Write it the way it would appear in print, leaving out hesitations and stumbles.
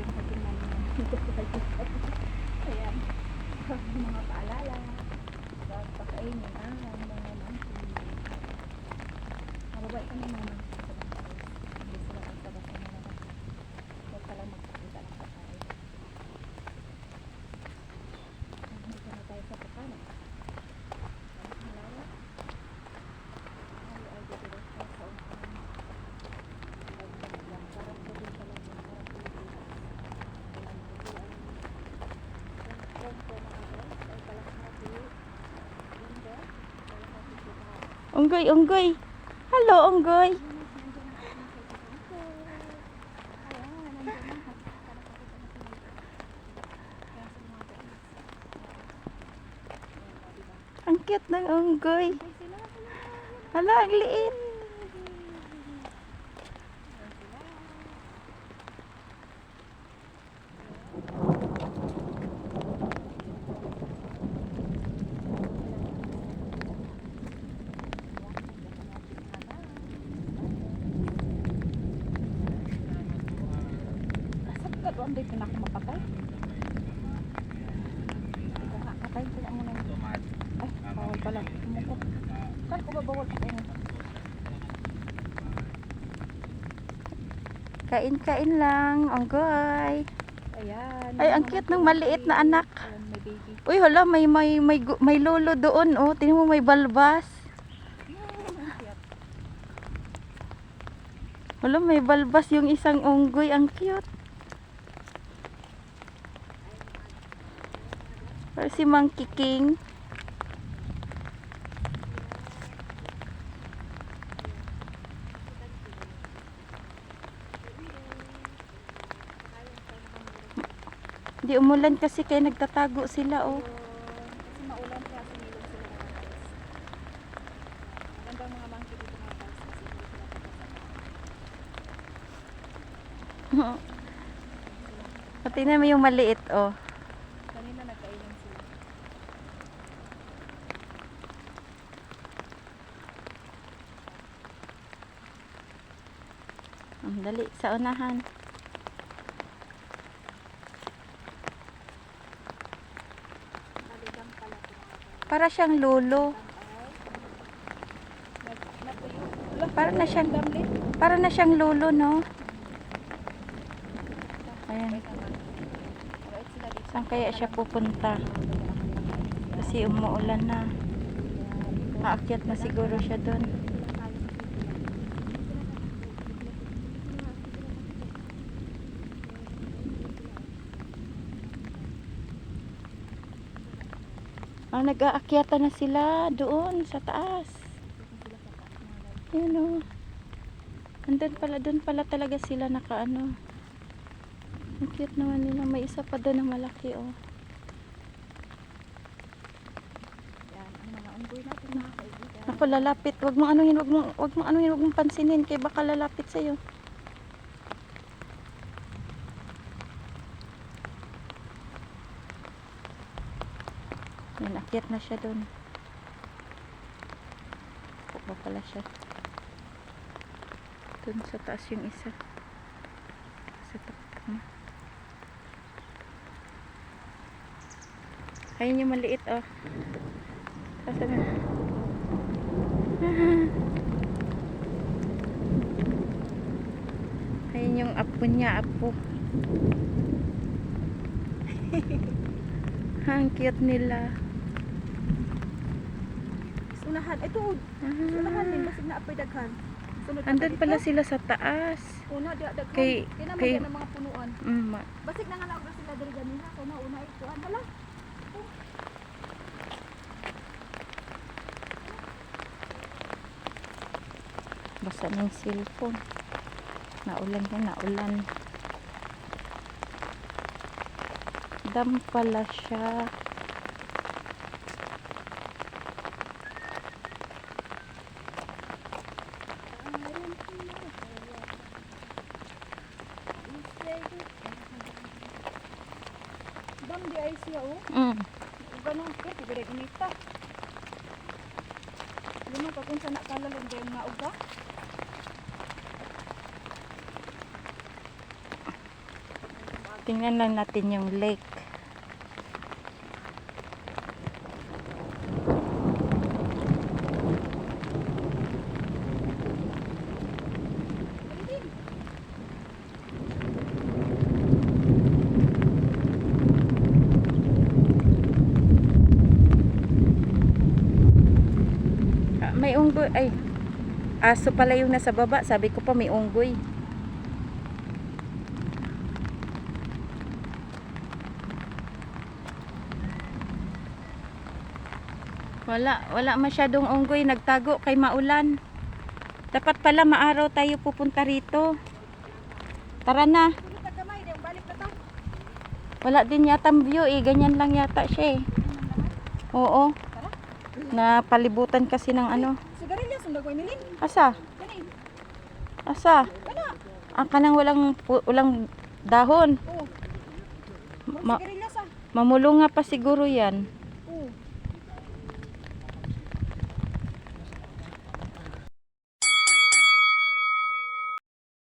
yung hatingan niya. Ayan. Mga paalala. Pakainin ang mga monkey. Mababait ka ni mama. Hindi sila basta-basta na naman. Huwag ka lang magpakita ng pagkain. Dito na tayo sa pagkain. Malawak. Ay, dito sa unahan. Parang pwede ka lang. Parang pwede. Unggoy, unggoy. Hello, unggoy. Ang cute ng unggoy. Hala, ang liit. Doon din pinakamapatay. Kakatay ko na muna. Ay, bawal pala. Umukot. Saan ko ba bawal? Kain-kain lang, unggoy. Ayan. Ay, ang cute ng maliit na anak. Ayan, may baby. Uy, hala, may lolo doon, oh. Tingnan mo, may balbas. Hala, may balbas yung isang unggoy. Ang cute. Or si Monkey King. Di umulan kasi kaya nagtatago sila, oh. Kasi maulan kaya sumilong sila ng mga guys. Magandang mga monkey dito mga guys. Kasi hindi sila kapasama. Pati na yung maliit, oh. Kanina nagkainan sila. Ang dali sa unahan. Maligang pala ito mga guys. Para siyang lolo. Para na siyang lolo, no? Ayan. Saan kaya siya pupunta? Kasi umuulan na. Aakyat na siguro siya doon. Nag-aakyatan na sila doon sa taas. Yun, oh. Doon pala talaga sila nakaano. Ang cute naman nila. May isa pa doon na malaki, oh. Yan, ang mga unggoy natin mga kaibigan. Ako, lalapit. Wag mong pansinin kaya baka lalapit sa'yo. Yan, akyat na siya doon. Baba pala siya. Doon sa taas yung isa. Sa tapat mo. Ayun yung maliit, oh. Saan na? Ayun yung apo niya, apo. Ang cute nila. Unahan, ito. Unahan din, basig na apoy daghan. Sunod na Andun dito. pala sila sa taas. Una, daghan. Kay- Kaya naman kay- yan ang mga punuan. Basig na nga naubra sila dali ganina. So, nauna ikuan. Hala. Basa na yung cellphone. Naulan yan, naulan. Dam pala siya. Dam di ay siya, oh. Ganun, kaya tigre inita. Lima ka kung sana kalalong din nga uga. Tingnan lang natin yung lake. May unggoy. Ay, aso pala yung nasa baba. Sabi ko pa may unggoy. Wala masyadong unggoy. Nagtago kay maulan. Dapat pala maaraw tayo pupunta rito. Tara na. Wala din yata view eh. Ganyan lang yata siya eh. Oo. Napalibutan kasi ng ano. Sigarilyas, ang gagawin nilin. Asa? Kani. Asa? Kana. Ang kanang walang dahon. Oo. Ma- Sigarilyas ah. mamulunga pa siguro yan.